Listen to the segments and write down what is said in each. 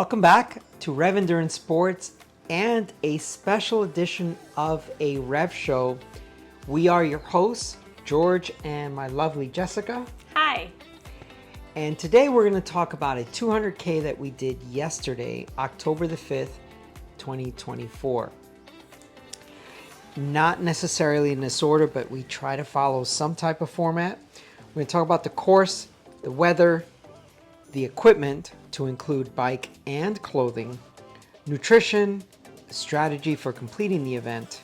Welcome back to Rev Endurance Sports and a special edition of a Rev Show. We are your hosts, George and my lovely Jessica. Hi. And today we're going to talk about a 200K that we did yesterday, October the 5th, 2024. Not necessarily in this order, but we try to follow some type of format. We're going to talk about the course, the weather, the equipment to include bike and clothing, nutrition, strategy for completing the event,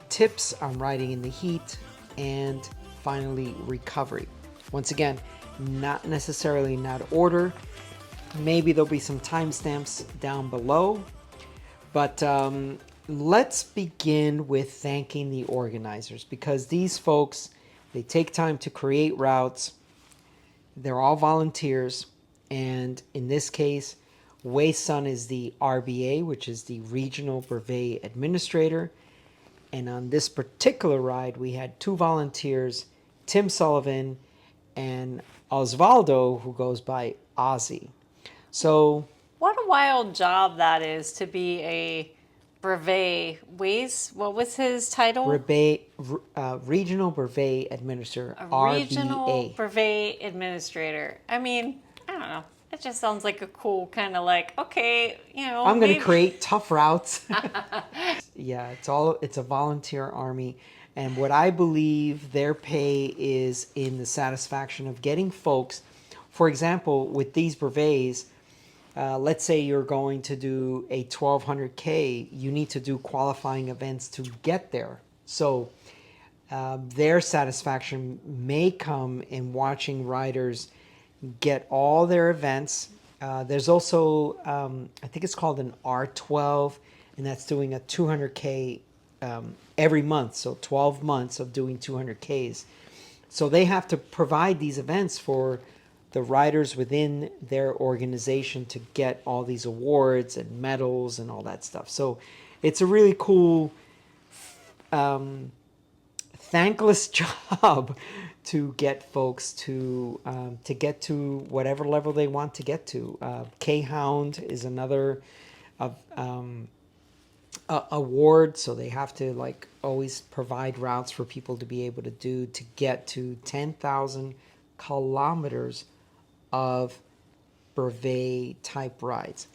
tips on riding in the heat, and finally recovery. Once again, not necessarily in that order. Maybe there'll be some timestamps down below, but let's begin with thanking the organizers, because these folks, they take time to create routes. They're all volunteers. And in this case, Wei Sun is the RBA, which is the Regional Brevet Administrator. And on this particular ride, we had two volunteers, Tim Sullivan and Osvaldo, who goes by Ozzy. So, what a wild job that is to be a brevet. What was his title? Regional Brevet Administrator, Regional RBA. Brevet Administrator. I mean, I don't know. It just sounds like a cool kind of like, okay, I'm going to create tough routes. Yeah, it's a volunteer army. And what I believe their pay is in the satisfaction of getting folks, for example, with these brevets, let's say you're going to do a 1200K, you need to do qualifying events to get there. So their satisfaction may come in watching riders get all their events. There's also, I think it's called an R12, and that's doing a 200K every month. So 12 months of doing 200Ks. So they have to provide these events for the riders within their organization to get all these awards and medals and all that stuff. So it's a really cool, thankless job to get folks to get to whatever level they want to get to. K-Hound is another award, so they have to like always provide routes for people to be able to do to get to 10,000 kilometers of brevet type rides.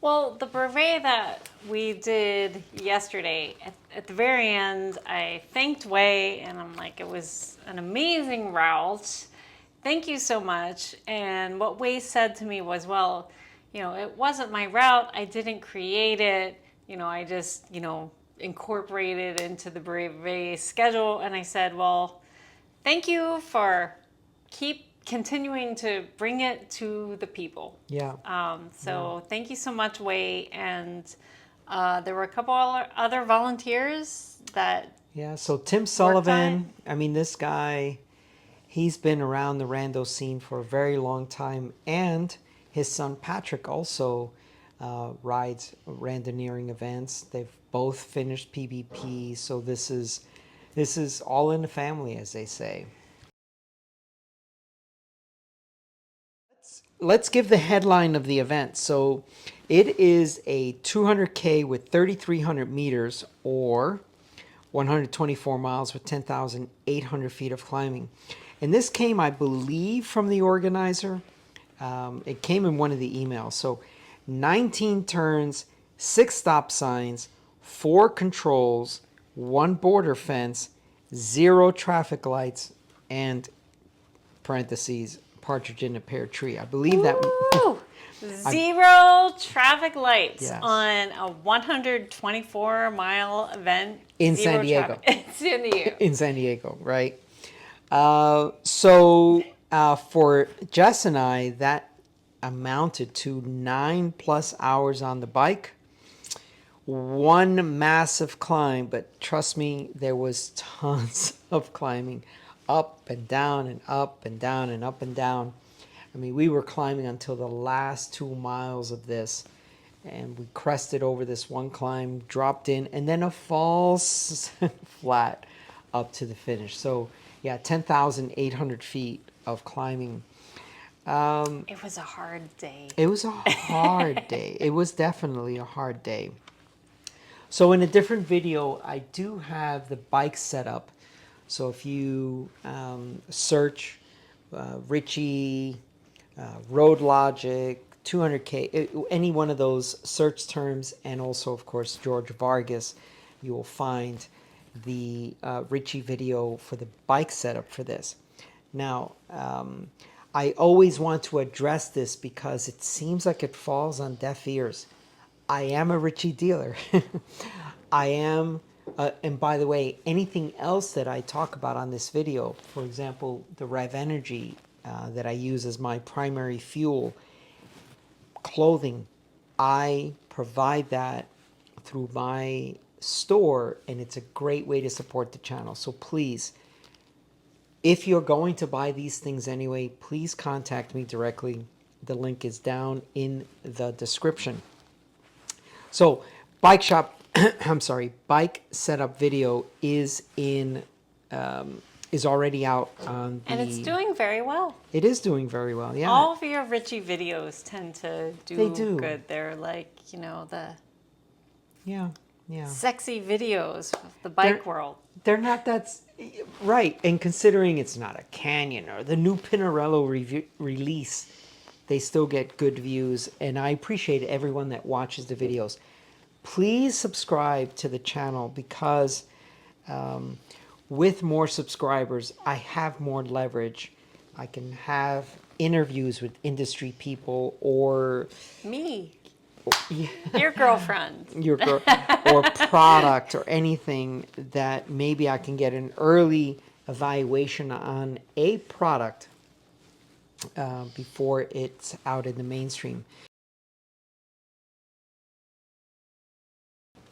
Well, the brevet that we did yesterday, at the very end, I thanked Wei, and I'm like, it was an amazing route. Thank you so much. And what Wei said to me was, well, it wasn't my route. I didn't create it. I just, incorporated it into the brevet schedule. And I said, well, thank you for continuing to bring it to the people. Yeah. Thank you so much, Wei. And there were a couple other volunteers that. Yeah. So Tim Sullivan, I mean, this guy, he's been around the rando scene for a very long time, and his son Patrick also rides randoneering events. They've both finished PBP, so this is all in the family, as they say. Let's give the headline of the event. So it is a 200K with 3,300 meters or 124 miles with 10,800 feet of climbing. And this came, I believe, from the organizer. It came in one of the emails. So 19 turns, 6 stop signs, 4 controls, 1 border fence, 0 traffic lights, and parentheses, partridge in a pear tree. I believe that. Zero traffic lights, yes, on a 124-mile event in San Diego. In San Diego, right? So for Jess and I, that amounted to 9+ hours on the bike, 1 massive climb, but trust me, there was tons of climbing, up and down and up and down and up and down. I mean, we were climbing until the last 2 miles of this, and we crested over this one climb, dropped in, and then a false flat up to the finish. So yeah, 10,800 feet of climbing. It was a hard day. It was a hard day. It was definitely a hard day. So in a different video, I do have the bike setup. So if you search Richie, Road Logic, 200K, any one of those search terms, and also, of course, George Vargas, you will find the Richie video for the bike setup for this. Now, I always want to address this because it seems like it falls on deaf ears. I am a Richie dealer. I am, and by the way, anything else that I talk about on this video, for example, the Rev Energy that I use as my primary fuel, clothing, I provide that through my store, and it's a great way to support the channel. So please, if you're going to buy these things anyway, please contact me directly. The link is down in the description. So bike shop, I'm sorry, bike setup video is is already out on the... And it's doing very well. It is doing very well, yeah. All of your Richie videos tend to do, They do. good. They're like, you know, the Yeah. sexy videos of the bike world. They're not that... Right, and considering it's not a Canyon or the new Pinarello release, they still get good views, and I appreciate everyone that watches the videos. Please subscribe to the channel because with more subscribers, I have more leverage. I can have interviews with industry people or... Me. Your girlfriend. Your girl, or product or anything that maybe I can get an early evaluation on a product before it's out in the mainstream.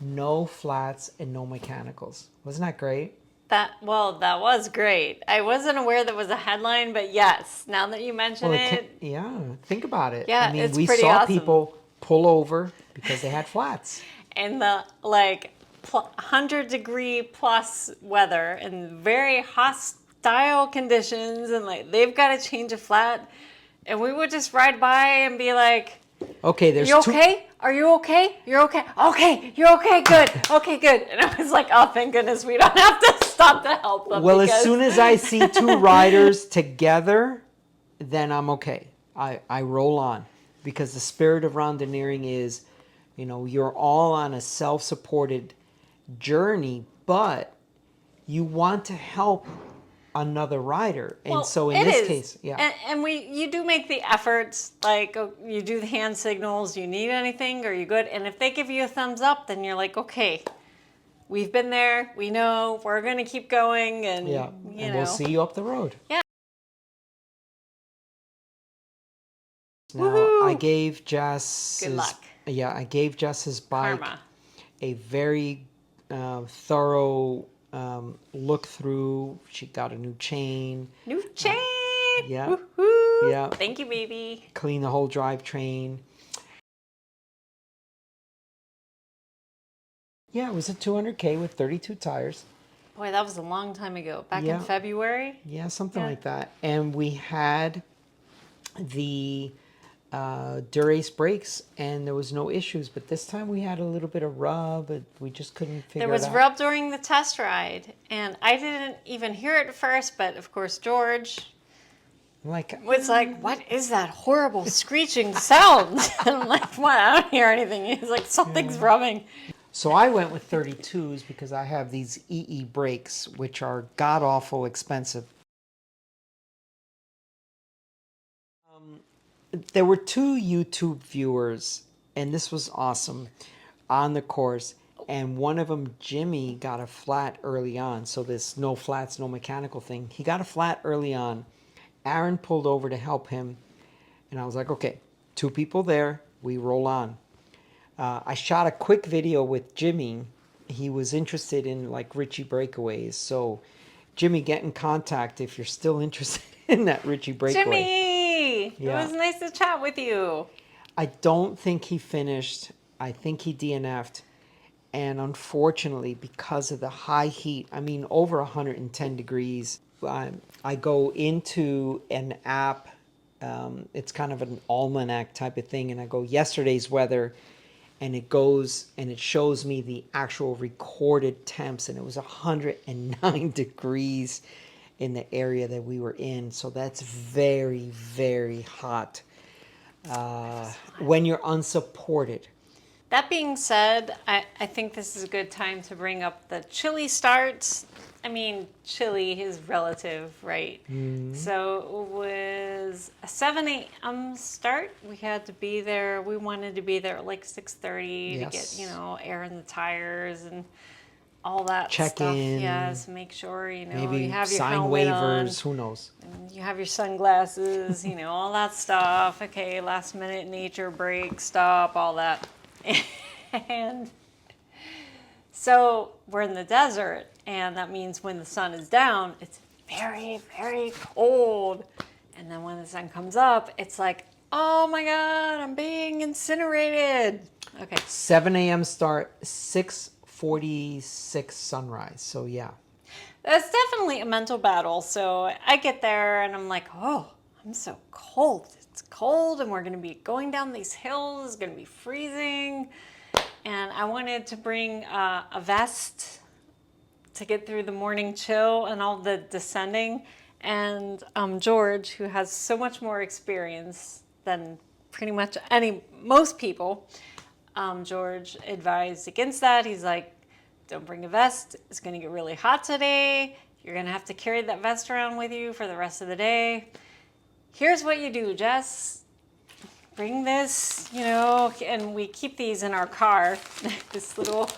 No flats and no mechanicals. Wasn't that great? That was great. I wasn't aware that was a headline, but yes, now that you mention it. Yeah, think about it. Yeah, I mean, it's we pretty saw awesome. people pull over because they had flats. And the 100-degree plus weather and very hostile conditions, and like they've got to change a flat, and we would just ride by and be like, okay, there's you okay? Are you okay? You're okay? Okay, you're okay, good. Okay, good. And I was like, oh, thank goodness we don't have to stop to help them. Well, as soon as I see two riders together, then I'm okay. I roll on, because the spirit of rondineering is, you know, you're all on a self-supported journey, but you want to help another rider. And well, so in this case, yeah. And you do make the efforts, like you do the hand signals, you need anything, are you good? And if they give you a thumbs up, then you're like, okay, we've been there, we know, we're going to keep going, and yeah, you and know. we'll see you up the road. Yeah. Now, Woohoo! I gave Jess Good luck. Yeah, I gave Jess his bike Karma. a very thorough look through. She got a new chain. New chain! Yeah. Woohoo! Yeah. Thank you, baby. Clean the whole drivetrain. Yeah, it was a 200K with 32 tires. Boy, that was a long time ago. Back Yeah. in February? Yeah, something Yeah. like that. And we had the Durace brakes, and there was no issues. But this time we had a little bit of rub, but we just couldn't figure There was it out. rub during the test ride, and I didn't even hear it at first, but of course George Like, was like, what is that horrible screeching sound? And I'm like, what? I don't hear anything. He's like, something's rubbing. so I went with 32s because I have these EE brakes, which are god-awful expensive. There were two YouTube viewers, and this was awesome, on the course. And one of them, Jimmy, got a flat early on. So this no flats, no mechanical thing. He got a flat early on. Aaron pulled over to help him. And I was like, okay, two people there. We roll on. I shot a quick video with Jimmy. He was interested in like Richie breakaways. So Jimmy, get in contact if you're still interested in that Richie breakaway. Jimmy! Yeah. It was nice to chat with you. I don't think he finished. I think he DNF'd. And unfortunately, because of the high heat, I mean, over 110 degrees, I go into an app It's kind of an almanac type of thing, and I go yesterday's weather, and it goes and it shows me the actual recorded temps, and it was 109 degrees in the area that we were in. So that's very, very hot when you're unsupported. That being said, I think this is a good time to bring up the chilly starts. I mean, chilly is relative, right? So it was a 7 a.m. start. We had to be there. We wanted to be there at like 6:30 to get, you know, air in the tires and all that Check stuff. in. Yes, make sure, you know, Maybe you have your sign helmet waivers. on. Who knows? You have your sunglasses, you know, all that stuff. Okay, last minute nature break, stop, all that. And so we're in the desert, and that means when the sun is down, it's very, very cold. And then when the sun comes up, it's like, oh my God, I'm being incinerated. Okay. 7 a.m. start, 6:46 sunrise. So yeah. That's definitely a mental battle. So I get there and I'm like, oh, I'm so cold. It's cold and we're going to be going down these hills. It's going to be freezing. And I wanted to bring a vest to get through the morning chill and all the descending. And George, who has so much more experience than pretty much most people, George advised against that. He's like, don't bring a vest. It's going to get really hot today. You're going to have to carry that vest around with you for the rest of the day. Here's what you do, Jess. Bring this, you know, and we keep these in our car. This little,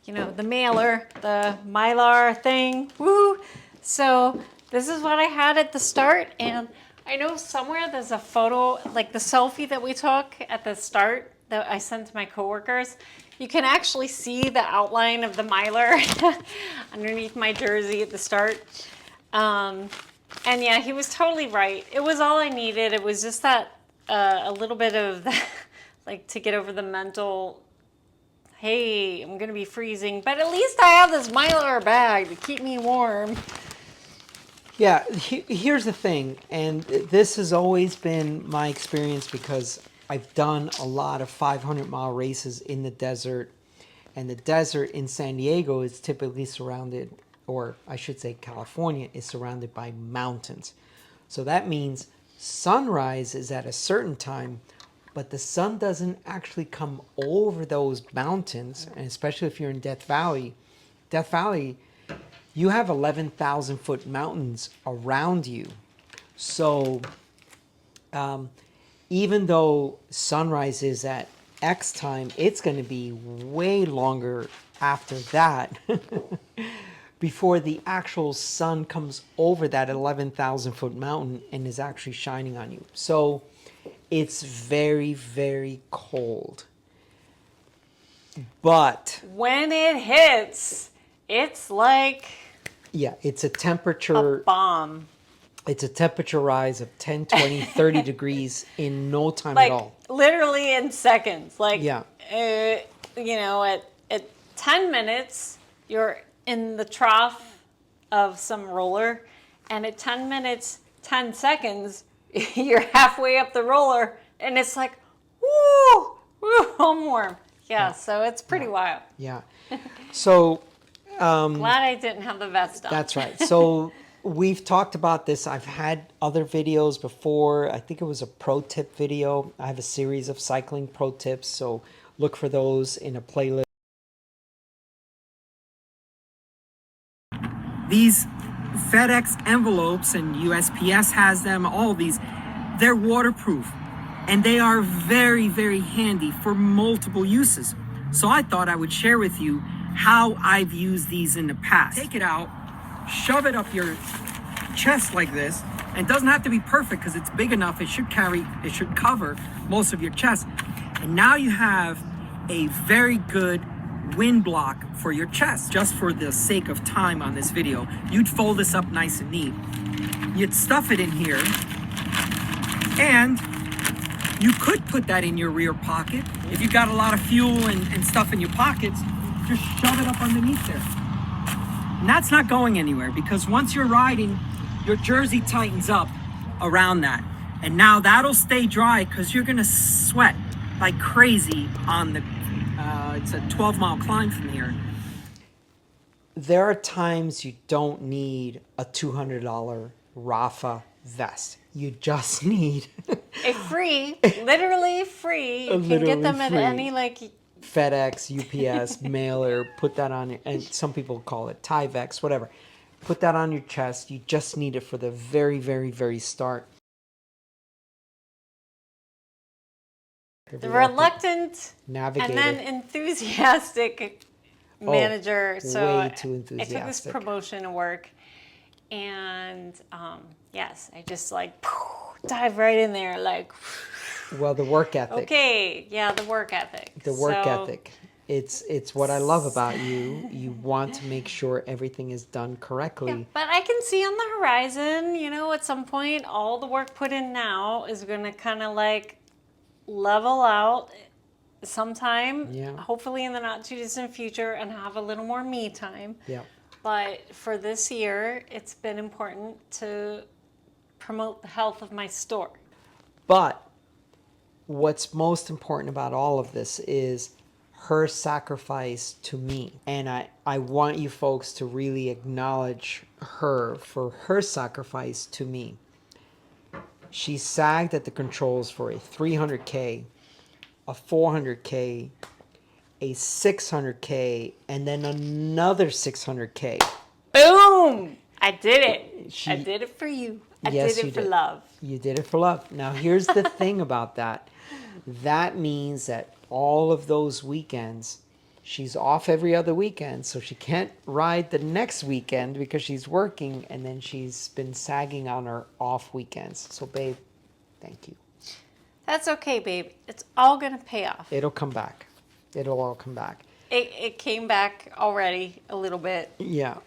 you know, the mailer, the Mylar thing. Woo! So this is what I had at the start. And I know somewhere there's a photo, like the selfie that we took at the start that I sent to my coworkers. You can actually see the outline of the Mylar underneath my jersey at the start. And yeah, he was totally right. It was all I needed. It was just that a little bit of that, like to get over the mental, hey, I'm going to be freezing, but at least I have this Mylar bag to keep me warm. Yeah, here's the thing, and this has always been my experience because I've done a lot of 500-mile races in the desert, and the desert in San Diego is typically surrounded, or I should say California is surrounded by mountains. So that means sunrise is at a certain time, but the sun doesn't actually come over those mountains, and especially if you're in Death Valley, you have 11,000-foot mountains around you. So even though sunrise is at X time, it's going to be way longer after that before the actual sun comes over that 11,000-foot mountain and is actually shining on you. So it's very, very cold. But when it hits, it's like yeah, it's a temperature a bomb. It's a temperature rise of 10, 20, 30 degrees in no time Like at all. literally in seconds. Like, Yeah. You know, at 10 minutes, you're in the trough of some roller. And at 10 minutes, 10 seconds, you're halfway up the roller. And it's like, woo, I'm warm. Yeah, so it's pretty wild. Yeah. So Glad I didn't have the vest on. that's right. So we've talked about this. I've had other videos before. I think it was a pro tip video. I have a series of cycling pro tips. So look for those in a playlist. These FedEx envelopes, and USPS has them, all these, they're waterproof. And they are very, very handy for multiple uses. So I thought I would share with you how I've used these in the past. Take it out, shove it up your chest like this, and it doesn't have to be perfect because it's big enough. It should cover most of your chest. And now you have a very good wind block for your chest. Just for the sake of time on this video, you'd fold this up nice and neat. You'd stuff it in here, and you could put that in your rear pocket. If you've got a lot of fuel and stuff in your pockets, just shove it up underneath there. And that's not going anywhere because once you're riding, your jersey tightens up around that. And now that'll stay dry because you're gonna sweat like crazy on the, it's a 12-mile climb from here. There are times you don't need a $200 Rafa vest. You just need A free, literally free. You can Literally get them at free. any like. FedEx, UPS, mailer, put that on your, and some people call it Tyvek, whatever. Put that on your chest. You just need it for the very, very, very start. The reluctant Navigator. and then enthusiastic manager. So way too I took this enthusiastic. promotion to work, and yes, I just like dive right in there, like. Well, the work ethic. Okay, yeah, the work ethic. The work ethic. It's what I love about you. You want to make sure everything is done correctly. Yeah, but I can see on the horizon, at some point, all the work put in now is going to kind of like level out sometime, hopefully in the not too distant future, and have a little more me time. Yeah. But for this year, it's been important to promote the health of my store. But what's most important about all of this is her sacrifice to me. And I want you folks to really acknowledge her for her sacrifice to me. She sagged at the controls for a 300K, a 400K, a 600K, and then another 600K. Boom! I did it. I did it for you. I did it for love. You did it for love. Now, here's the thing about that. That means that all of those weekends, she's off every other weekend, so she can't ride the next weekend because she's working, and then she's been sagging on her off weekends. So, babe, thank you. That's okay, babe. It's all going to pay off. It'll come back. It'll all come back. It came back already a little bit. Yeah.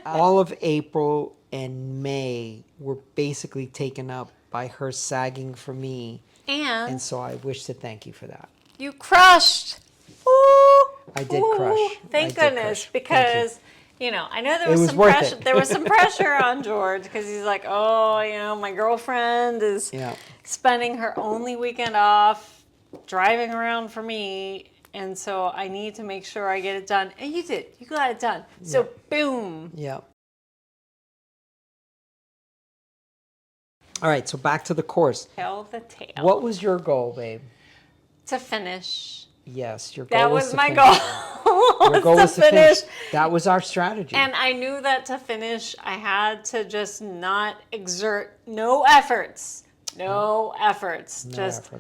All of April and May were basically taken up by her sagging for me. And so I wish to thank you for that. You crushed. Ooh, I did crush. Thank goodness, because I know there was some worth pressure. it. There was some pressure on George because he's like, my girlfriend is spending her only weekend off driving around for me, and so I need to make sure I get it done. And you did. You got it done. So boom. Yeah. All right, so back to the course. Tell the tale. What was your goal, babe? To finish. Yes, your goal That was was to my finish. goal. Your goal was to finish. That was our strategy. And I knew that to finish, I had to just not exert no efforts. No efforts.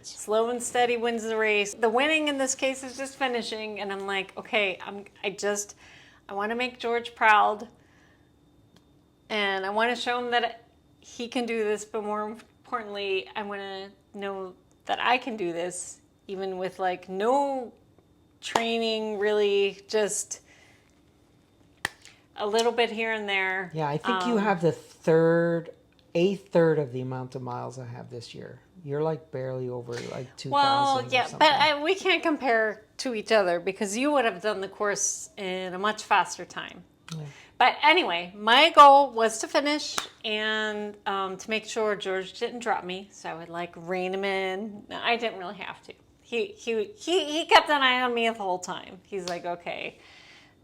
Slow and steady wins the race. The winning in this case is just finishing. And I'm like, okay, I want to make George proud. And I want to show him that he can do this. But more importantly, I want to know that I can do this, even with like no training, really, just a little bit here and there. Yeah, I think you have a third of the amount of miles I have this year. You're like barely over like 2,000. Well, yeah, but we can't compare to each other because you would have done the course in a much faster time. Yeah. But anyway, my goal was to finish and to make sure George didn't drop me, so I would like rein him in. No, I didn't really have to. He kept an eye on me the whole time. He's like, okay,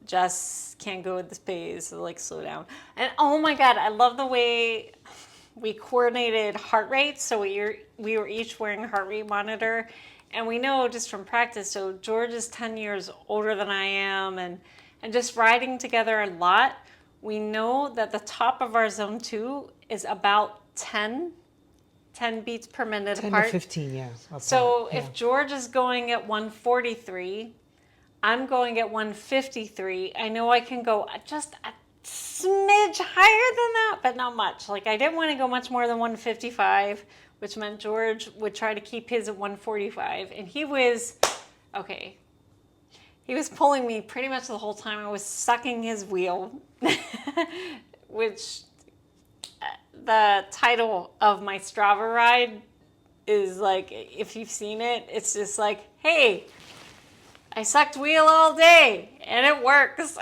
Jess can't go at this pace, so like slow down. And oh my God, I love the way we coordinated heart rate. So we were each wearing a heart rate monitor, and we know just from practice. So George is 10 years older than I am, and just riding together a lot, we know that the top of our zone 2 is about 10 beats per minute 10 apart. to 15, yeah. So if George is going at 143, I'm going at 153. I know I can go just a smidge higher than that, but not much. Like I didn't want to go much more than 155, which meant George would try to keep his at 145. And he was pulling me pretty much the whole time. I was sucking his wheel, which the title of my Strava ride is like, if you've seen it, it's just like, hey, I sucked wheel all day and it works.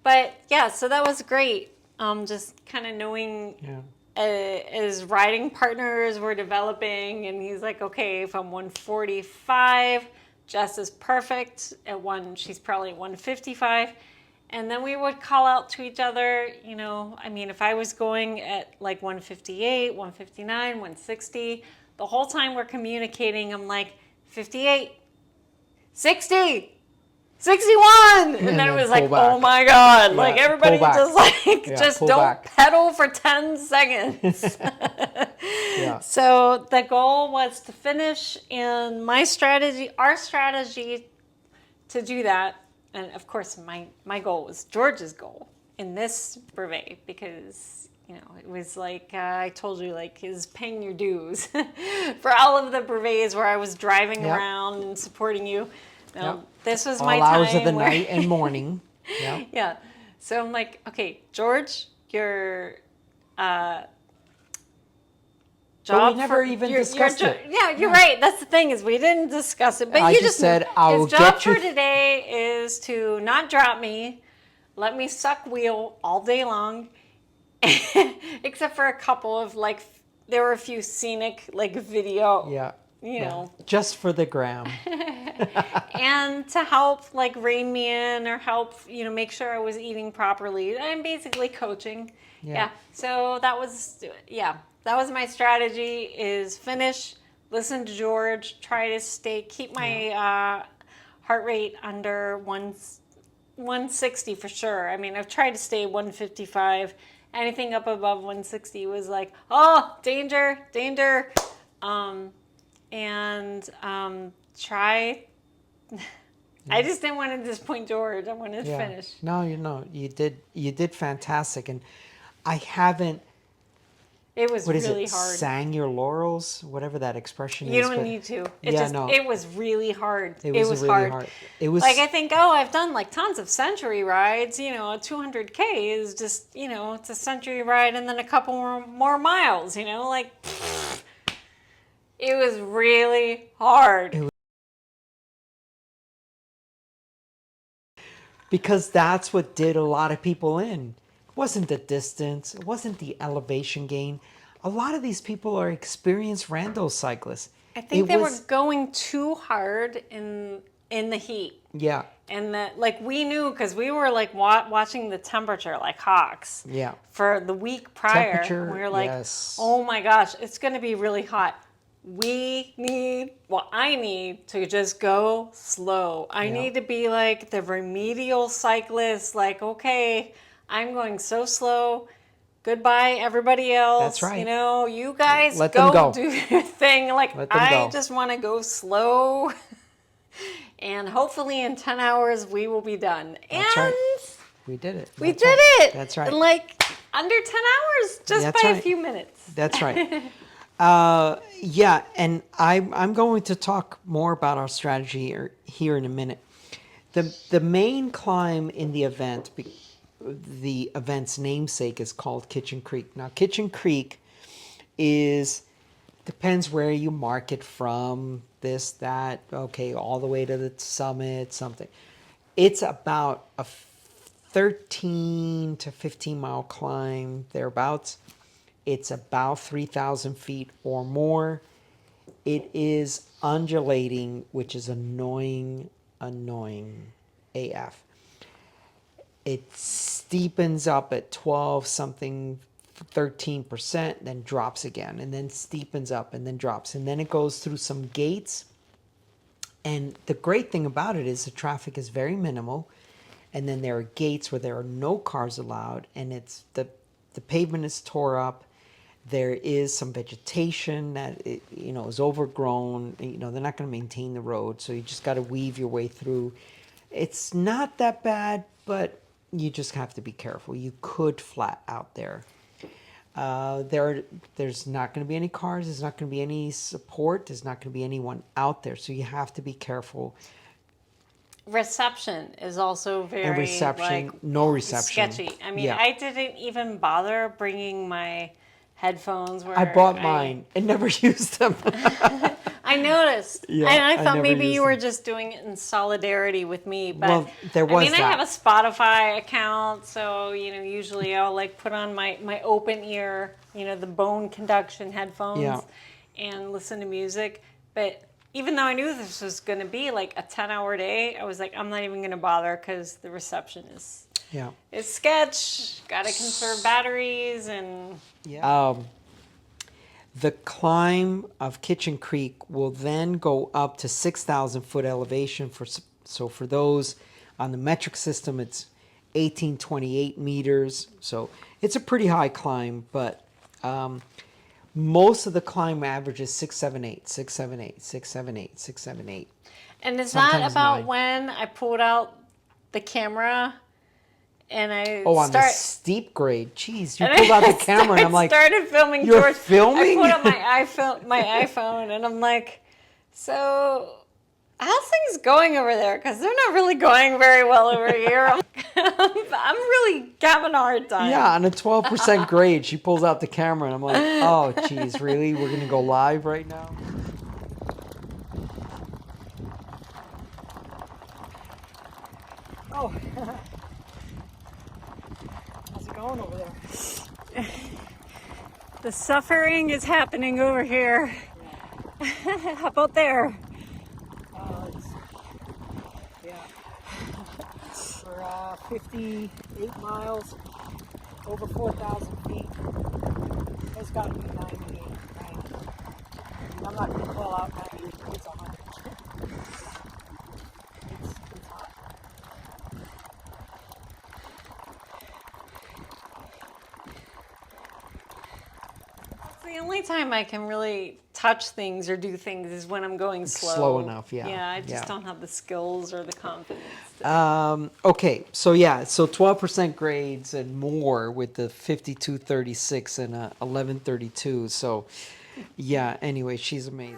But yeah, so that was great. Just kind of knowing as riding partners were developing, and he's like, okay, if I'm 145, Jess is perfect. At she's probably 155. And then we would call out to each other, you know, I mean, if I was going at like 158, 159, 160, the whole time we're communicating, I'm like, 58, 60, 61. And then it was like, back. oh my God. Yeah, like everybody pull back. just like, Yeah, just pull don't back. pedal for 10 seconds. Yeah. So the goal was to finish, and our strategy to do that, and of course my goal was George's goal in this brevet, because you know it was like I told you, like is paying your dues for all of the brevets where I was driving Yep. around and supporting you. Yep. This was All my hours time of the where- night and morning. Yeah. yeah. So I'm like, okay, George, your But we never even discussed it. Yeah, you're right. That's the thing, is we didn't discuss it. But I you just just said, knew. I will His job get you for today is to not drop me, let me suck wheel all day long, except for a couple of like, there were a few scenic like video, Yeah. you know, Just for the gram. and to help like rein me in or help, you know, make sure I was eating properly. I'm basically coaching. Yeah. So that was my strategy, is finish, listen to George, try to keep my heart rate under 160 for sure. I mean, I've tried to stay 155. Anything up above 160 was like, oh, danger, danger. Try. I just didn't want to disappoint George. I wanted to finish. No, you did fantastic, and I haven't. It was What is really it? hard. Sang your laurels, whatever that expression You is. don't but need to. no. It was really hard. It was really hard. It was like, I think, I've done like tons of century rides. You know, a 200K is just, you know, it's a century ride and then a couple more miles. You know, like it was really hard. because that's what did a lot of people in. It wasn't the distance. It wasn't the elevation gain. A lot of these people are experienced rando cyclists. I think they were going too hard in the heat. Yeah. And that, like, we knew, because we were like watching the temperature like hawks. Yeah. For the week prior, Temperature, we were like, yes. oh my gosh, it's going to be really hot. I need to just go slow. I need to be like the remedial cyclist, like, okay, I'm going so slow. Goodbye, everybody else. That's right. You know, you guys Let them go. do your thing. Like, Let them I go. just want to go slow. And hopefully in 10 hours we will be done. That's and right. We did it. we That's did right. it. That's right. In like under 10 hours, just That's by right. a few minutes. That's right. Yeah, and I'm going to talk more about our strategy here in a minute. The main climb in the event, the event's namesake, is called Kitchen Creek. Now, Kitchen Creek depends where you mark it from, this, that, okay, all the way to the summit, something. It's about a 13 to 15 mile climb, thereabouts. It's about 3,000 feet or more. It is undulating, which is annoying AF. It steepens up at 12 something, 13%, then drops again, and then steepens up and then drops. And then it goes through some gates. And the great thing about it is the traffic is very minimal. And then there are gates where there are no cars allowed, and it's the pavement is tore up. There is some vegetation that is overgrown. They're not going to maintain the road, so you just got to weave your way through. It's not that bad, but you just have to be careful. You could flat out there. There's not going to be any cars. There's not going to be any support. There's not going to be anyone out there, so you have to be careful. Reception is also very no reception. sketchy. I mean, I didn't even bother bringing my headphones. I bought mine and never used them. I I noticed. Yeah, and I I thought never maybe used you were them. just doing it in solidarity with me. But Well, there was I mean, I that. have a Spotify account, so usually I'll like put on my open ear, the bone conduction headphones, Yeah. and listen to music. But even though I knew this was going to be like a 10-hour day, I was like, I'm not even going to bother because the reception is Yeah. it's sketch. Got to conserve batteries and Yeah. The climb of Kitchen Creek will then go up to 6,000 foot elevation. So for those on the metric system, it's 1828 meters. So it's a pretty high climb, but most of the climb averages 678, 678, 678, 678. And is that Sometimes about 9. when I pulled out the camera and I Oh, on the start steep grade. Jeez, you and pulled out I the camera and I'm like, started filming "You're George. filming?" I put up my iPhone and I'm like, so how's things going over there? Because they're not really going very well over here. I'm really having a hard time. yeah, on a 12% grade, she pulls out the camera and I'm like, oh, geez, really? We're going to go live right now? Oh, how's it going over there? The suffering is happening over here. How about there? Yeah, we're 58 miles, over 4,000 feet. It's got to be 98, right? I'm not going to call out 98, it's 100. It's hot. The only time I can really touch things or do things is when I'm going slow. Slow enough, yeah. Yeah, I just Yeah. don't have the skills or the confidence. Okay, so 12% grades and more with the 5236 and 1132. So, yeah, anyway, she's amazing.